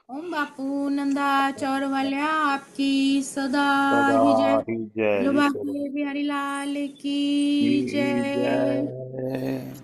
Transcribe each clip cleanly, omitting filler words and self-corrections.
ओम बापू नंदा वाल्या आपकी सदा सदा ही जय। ही जय। बोलो ईश्वर बाकी बिहारी लाल की की जय। जय।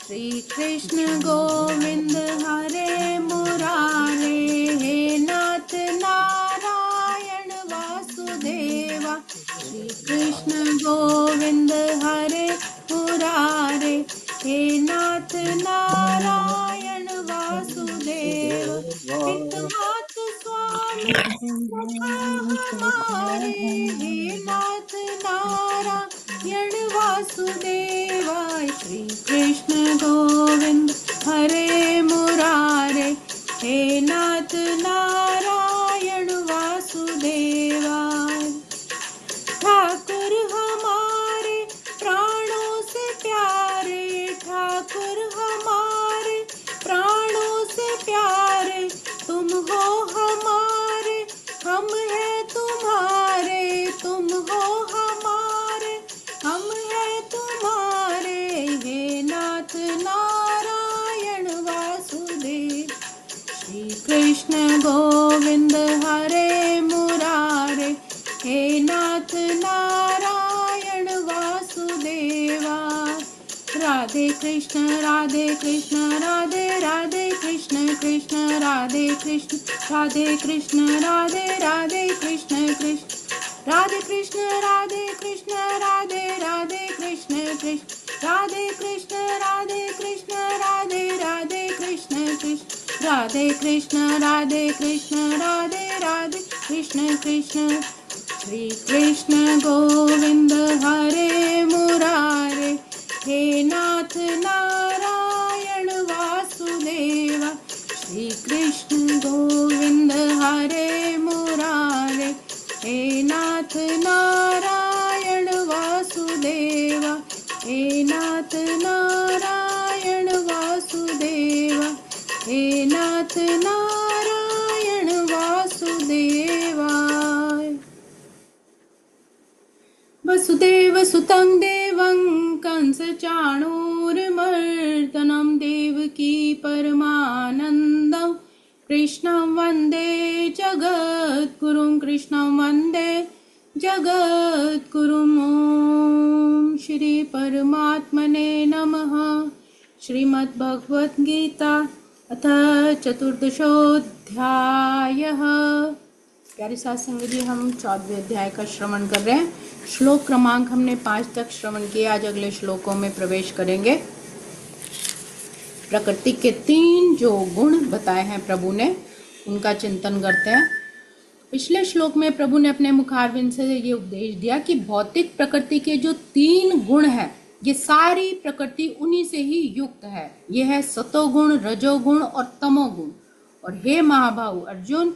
श्री कृष्ण गोविंद हरे मुरारे, हे नाथ नारायण वासुदेवा। श्री कृष्ण गोविंद हरे मुरारे, हे नाथ नारायण वासुदेव। हितमात स्वामी सखा हमारे, हे नाथ नारायण वासुदेवाय। श्री कृष्ण गोविंद हरे मुरारे, हे नाथ नारायण वासुदेवाय। ठाकुर हमारे प्राणों से प्यारे, ठाकुर हमारे प्राणों से प्यारे। तुम हो हमारे, हम हैं तुम्हारे, तुम हो हमारे, हम हैं तुम्हारे। हे नाथ नारायण वासुदेव। श्री कृष्ण गोविंद हरे मुरारे, हे नाथ नारायण वासुदेवा। राधे कृष्ण राधे कृष्ण राधे राधे कृष्ण कृष्ण राधे कृष्ण राधे कृष्ण राधे राधे कृष्ण कृष्ण राधे कृष्ण राधे कृष्ण राधे राधे कृष्ण कृष्ण राधे कृष्ण राधे कृष्ण राधे राधे कृष्ण कृष्ण राधे कृष्ण राधे कृष्ण राधे राधे कृष्ण कृष्ण। श्री कृष्ण गोविंद हरे मुरारे, हे नाथ नारायण वासुदेवा। श्री कृष्ण गोविंद हरे मुरारे, हे नाथ नारायण वासुदेवा। हे नाथ नारायण वासुदेवा, हे नाथ नारायण वासुदेवा। वसुदेवसुतं देवं कंसचाणूरमर्दनं, देवकी परमानन्दं कृष्णं वन्दे जगद्गुरुं, कृष्णं वन्दे जगद्गुरुम्। ॐ श्री परमात्मने नमः। श्रीमद्भगवद्गीता अथ चतुर्दशोऽध्यायः। प्यारे साथ संग जी, हम 14वें अध्याय का श्रवण कर रहे हैं। श्लोक क्रमांक हमने 5 तक श्रवण किया। आज अगले श्लोकों में प्रवेश करेंगे। प्रकृति के 3 जो गुण बताए हैं प्रभु ने, उनका चिंतन करते हैं। पिछले श्लोक में प्रभु ने अपने मुखारविंद से ये उपदेश दिया कि भौतिक प्रकृति के जो 3 गुण हैं, ये सारी प्रकृति उन्हीं से ही युक्त है। ये है सतोगुण, रजोगुण और तमोगुण। और हे महाबाहु अर्जुन,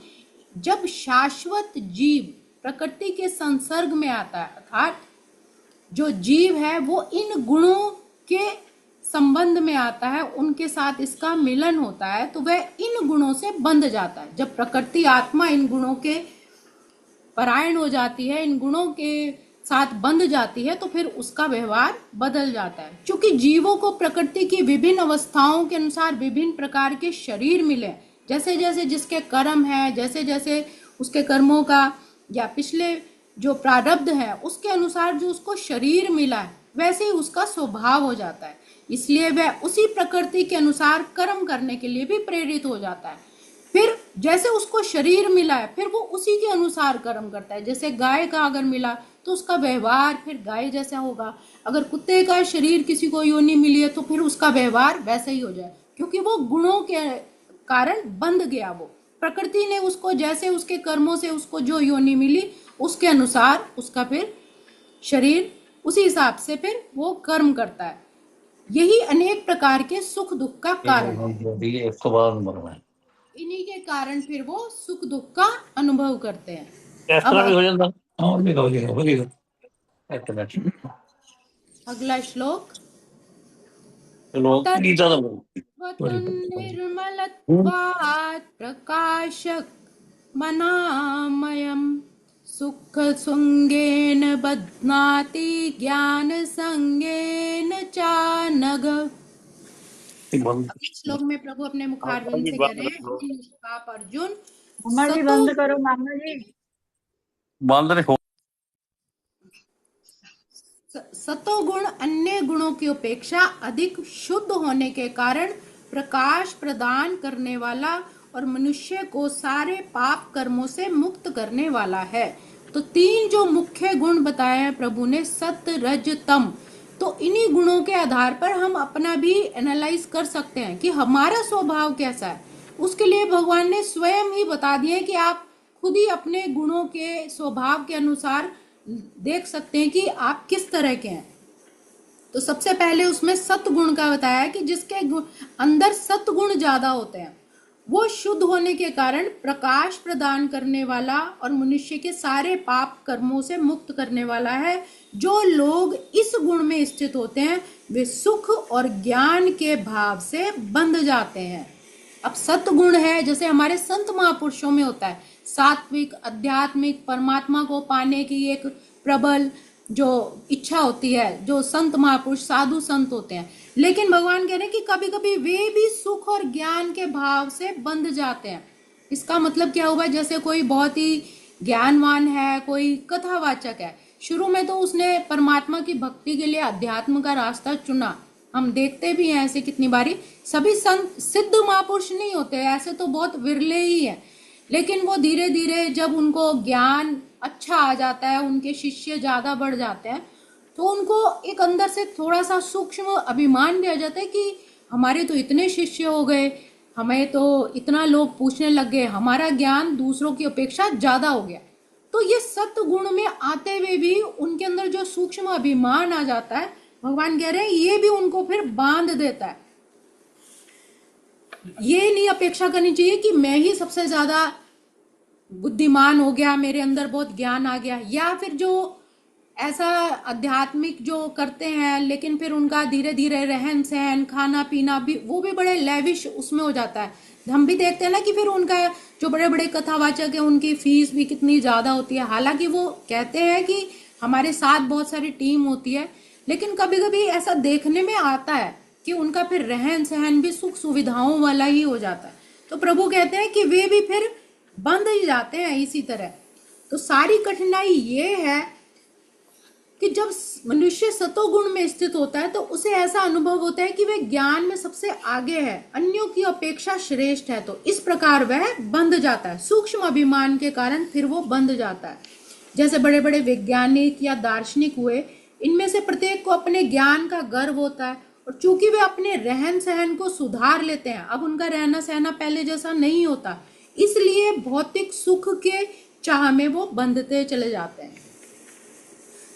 जब शाश्वत जीव प्रकृति के संसर्ग में आता है, अर्थात जो जीव है वो इन गुणों के संबंध में आता है, उनके साथ इसका मिलन होता है, तो वह इन गुणों से बंध जाता है। जब प्रकृति आत्मा इन गुणों के परायण हो जाती है, इन गुणों के साथ बंध जाती है, तो फिर उसका व्यवहार बदल जाता है। क्योंकि जीवों को प्रकृति की विभिन्न अवस्थाओं के अनुसार विभिन्न प्रकार के शरीर मिले, जैसे जैसे जिसके कर्म है, जैसे जैसे उसके कर्मों का या पिछले जो प्रारब्ध है उसके अनुसार जो उसको शरीर मिला है, वैसे ही उसका स्वभाव हो जाता है। इसलिए वह उसी प्रकृति के अनुसार कर्म करने के लिए भी प्रेरित हो जाता है। फिर जैसे उसको शरीर मिला है, फिर वो उसी के अनुसार कर्म करता है। जैसे गाय का अगर मिला तो उसका व्यवहार फिर गाय जैसा होगा। अगर कुत्ते का शरीर किसी को योनि मिली है तो फिर उसका व्यवहार वैसा ही हो जाए, क्योंकि वो गुणों के कारण बंध गया। वो प्रकृति ने उसको जैसे उसके कर्मों से उसको जो योनि मिली, उसके अनुसार उसका फिर शरीर उसी हिसाब से फिर वो कर्म करता है। यही अनेक प्रकार के सुख दुख का कारण है। 112 नंबर में इन्हीं के कारण फिर वो सुख दुख का अनुभव करते हैं। इस अब तरह भी हो जाता। और भी हो जाएगा, बोलिएगा। एक मिनट। अगला श्लोक। चलो गीता तो निर्मलत्वात् प्रकाशकमनामयम्, सुखसुङ्गेन बध्नाति ज्ञानसङ्गेन च नघ। भक्ति बंद अब इस श्लोक में प्रभु अपने मुखारविंद जी से कह बंद रहे कर हैं, दो। "हे पाप अर्जुन, मामा जी सतो बंद करो मामा जी। बंद नहीं हो। सतोगुण अन्य गुणों की अपेक्षा अधिक शुद्ध होने के कारण प्रकाश प्रदान करने वाला और मनुष्य को सारे पाप कर्मों से मुक्त करने वाला है। तो तीन जो मुख्य गुण बताए हैं प्रभु ने, सत्य रज तम, तो इन्हीं गुणों के आधार पर हम अपना भी एनालाइज कर सकते हैं कि हमारा स्वभाव कैसा है। उसके लिए भगवान ने स्वयं ही बता दिया कि आप खुद ही अपने गुणों के स्वभाव के अनुसार देख सकते हैं कि आप किस तरह के हैं। तो सबसे पहले उसमें सत्गुण का बताया है कि जिसके अंदर सत्गुण ज्यादा होते हैं वो शुद्ध होने के कारण प्रकाश प्रदान करने वाला और मनुष्य के सारे पाप कर्मों से मुक्त करने वाला है। जो लोग इस गुण में स्थित होते हैं वे सुख और ज्ञान के भाव से बंध जाते हैं। अब सत्गुण है जैसे हमारे संत महापुरुषों में होता है, सात्विक आध्यात्मिक परमात्मा को पाने की एक प्रबल जो इच्छा होती है, जो संत महापुरुष साधु संत होते हैं। लेकिन भगवान कह रहे हैं कि कभी कभी वे भी सुख और ज्ञान के भाव से बंध जाते हैं। इसका मतलब क्या हुआ, जैसे कोई बहुत ही ज्ञानवान है, कोई कथावाचक है, शुरू में तो उसने परमात्मा की भक्ति के लिए अध्यात्म का रास्ता चुना। हम देखते भी हैं ऐसे कितनी बारी, सभी संत सिद्ध महापुरुष नहीं होते, ऐसे तो बहुत विरले ही है। लेकिन वो धीरे धीरे जब उनको ज्ञान अच्छा आ जाता है, उनके शिष्य ज्यादा बढ़ जाते हैं, तो उनको एक अंदर से थोड़ा सा सूक्ष्म अभिमान भी आ जाता है कि हमारे तो इतने शिष्य हो गए, हमें तो इतना लोग पूछने लग गए, हमारा ज्ञान दूसरों की अपेक्षा ज्यादा हो गया। तो ये सत्गुण में आते हुए भी उनके अंदर जो सूक्ष्म अभिमान आ जाता है, भगवान कह रहे हैं ये भी उनको फिर बांध देता है। ये नहीं अपेक्षा करनी चाहिए कि मैं ही सबसे ज्यादा बुद्धिमान हो गया, मेरे अंदर बहुत ज्ञान आ गया। या फिर जो ऐसा आध्यात्मिक जो करते हैं लेकिन फिर उनका धीरे धीरे रहन सहन खाना पीना भी वो भी बड़े लेविश उसमें हो जाता है। हम भी देखते हैं ना कि फिर उनका जो बड़े बड़े कथावाचक है उनकी फीस भी कितनी ज्यादा होती है। हालांकि वो कहते हैं कि हमारे साथ बहुत सारी टीम होती है, लेकिन कभी कभी ऐसा देखने में आता है कि उनका फिर रहन सहन भी सुख सुविधाओं वाला ही हो जाता है। तो प्रभु कहते हैं कि वे भी फिर बंध ही जाते हैं इसी तरह। तो सारी कठिनाई ये है कि जब मनुष्य सतोगुण में स्थित होता है तो उसे ऐसा अनुभव होता है कि वह ज्ञान में सबसे आगे है, अन्यों की अपेक्षा श्रेष्ठ है। तो इस प्रकार वह बंध जाता है, सूक्ष्म अभिमान के कारण फिर वो बंध जाता है। जैसे बड़े बड़े वैज्ञानिक या दार्शनिक हुए, इनमें से प्रत्येक को अपने ज्ञान का गर्व होता है और चूंकि वे अपने रहन सहन को सुधार लेते हैं, अब उनका रहना सहना पहले जैसा नहीं होता, इसलिए भौतिक सुख के चाह में वो बंधते चले जाते हैं।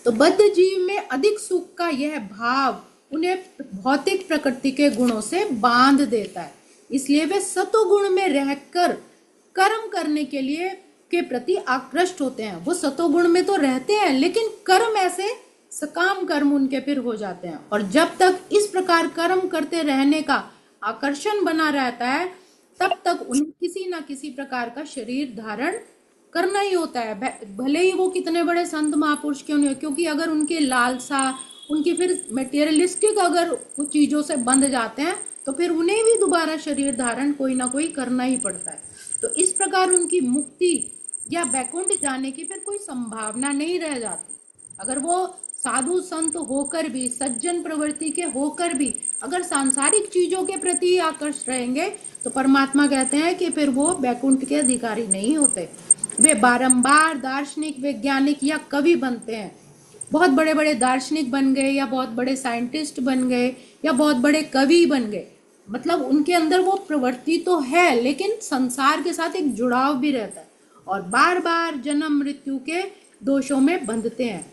तो बद्ध जीव में अधिक सुख का यह भाव उन्हें भौतिक प्रकृति के गुणों से बांध देता है, इसलिए वे सतोगुण में रहकर कर्म करने के लिए के प्रति आकृष्ट होते हैं। वो सतोगुण में तो रहते हैं लेकिन कर्म ऐसे सकाम कर्म उनके फिर हो जाते हैं। और जब तक इस प्रकार कर्म करते रहने का आकर्षण बना रहता है तब तक उन्हें किसी ना किसी प्रकार का शरीर धारण करना ही होता है, भले ही वो कितने बड़े संत महापुरुष क्यों नहीं हो। क्योंकि अगर उनके लालसा, उनकी फिर मटेरियलिस्टिक अगर वो चीजों से बंध जाते हैं तो फिर उन्हें भी दोबारा शरीर धारण कोई ना कोई करना ही पड़ता है। तो इस प्रकार उनकी मुक्ति या वैकुंठ जाने की फिर कोई संभावना नहीं रह जाती। अगर वो साधु संत होकर भी, सज्जन प्रवृत्ति के होकर भी अगर सांसारिक चीजों के प्रति आकर्षित रहेंगे तो परमात्मा कहते हैं कि फिर वो वैकुंठ के अधिकारी नहीं होते। वे बारंबार दार्शनिक, वैज्ञानिक या कवि बनते हैं, बहुत बड़े बड़े दार्शनिक बन गए या बहुत बड़े साइंटिस्ट बन गए या बहुत बड़े कवि बन गए, मतलब उनके अंदर वो प्रवृत्ति तो है लेकिन संसार के साथ एक जुड़ाव भी रहता है और बार बार जन्म मृत्यु के दोषों में बंधते हैं।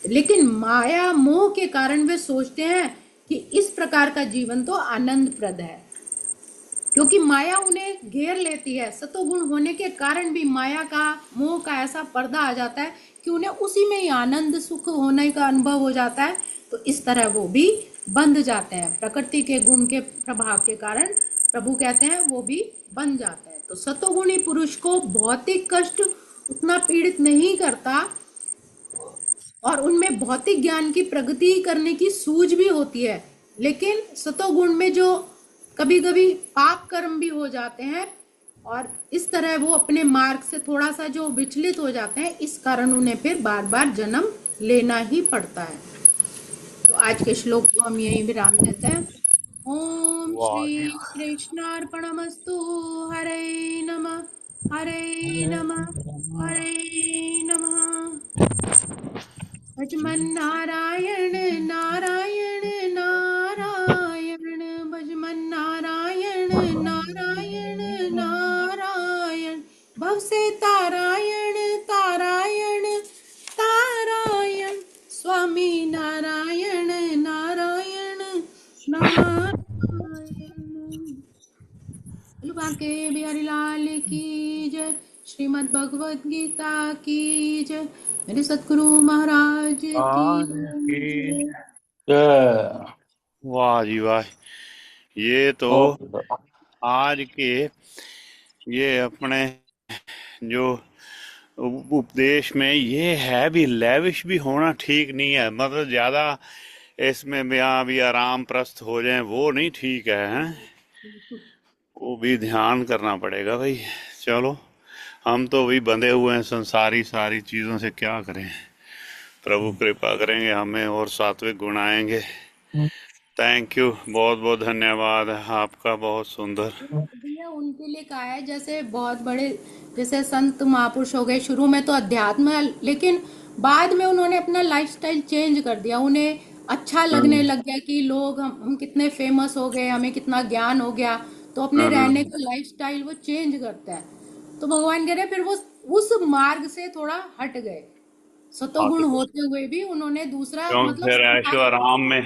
लेकिन माया मोह के कारण वे सोचते हैं कि इस प्रकार का जीवन तो आनंदप्रद है, क्योंकि माया उन्हें घेर लेती है। सतोगुण होने के कारण भी माया का, मोह का ऐसा पर्दा आ जाता है कि उन्हें उसी में ही आनंद सुख होने का अनुभव हो जाता है। तो इस तरह वो भी बंध जाते हैं, प्रकृति के गुण के प्रभाव के कारण प्रभु कहते हैं वो भी बंध जाते हैं। तो सतोगुणी पुरुष को भौतिक कष्ट उतना पीड़ित नहीं करता और उनमें भौतिक ज्ञान की प्रगति करने की सूझ भी होती है। लेकिन सतोगुण में जो कभी कभी पाप कर्म भी हो जाते हैं, और इस तरह वो अपने मार्ग से थोड़ा सा जो विचलित हो जाते हैं, इस कारण उन्हें फिर बार बार जन्म लेना ही पड़ता है। तो आज के श्लोक को हम यहीं विराम देते हैं। ओम वाह श्री जी। कृष्णार्पणमस्तु। हरे नमः, हरे नमः, हरे नमः। भजमन नारायण नारायण नारायण, भजमन नारायण नारायण नारायण, भव से तारायण तारायण तारायण, स्वामी नारायण नारायण नारायण। बोलो बांके बिहारी लाल की जय। श्रीमद् भगवत गीता की जय। मेरे सतगुरु महाराज की आज की जय। जय। वाह जी वाह। ये तो ओके। आज के ये अपने जो उपदेश में ये है भी, लेविश भी होना ठीक नहीं है, मतलब ज्यादा इसमें भी यहाँ भी आराम प्रस्त हो जाए वो नहीं ठीक है, हैं? वो भी ध्यान करना पड़ेगा भाई। चलो, हम तो भी बंधे हुए हैं संसारी सारी चीजों से, क्या करें। प्रभु कृपा करेंगे हमें और सात्विक गुण आएंगे। थैंक यू, बहुत बहुत धन्यवाद आपका, बहुत सुंदर। भैया उनके लिए कहा है, जैसे बहुत बड़े जैसे संत महापुरुष हो गए, शुरू में तो अध्यात्म है, लेकिन बाद में उन्होंने अपना लाइफस्टाइल चेंज कर दिया। उन्हें अच्छा लगने लग गया कि लोग हम कितने फेमस हो गए, हमें कितना ज्ञान हो गया, तो अपने रहने का लाइफस्टाइल वो चेंज करते हैं। तो भगवान कह रहे हैं, फिर वो उस मार्ग से थोड़ा हट गए। सतोगुण होते हुए भी उन्होंने दूसरा क्यों मतलब फिर ऐशो संसार। आराम में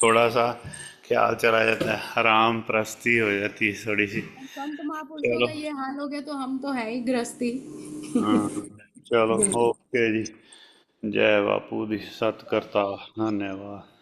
थोड़ा सा ख्याल चला जाता है, आराम प्रस्ती हो जाती है थोड़ी सी। संत महापुरुषों चलो। का ये हाल हो गया, तो हम तो है ही गृहस्थी। हाँ, चलो, बिल्कुल। ओके जी। जय बापू दी, सत करता, धन्यवाद।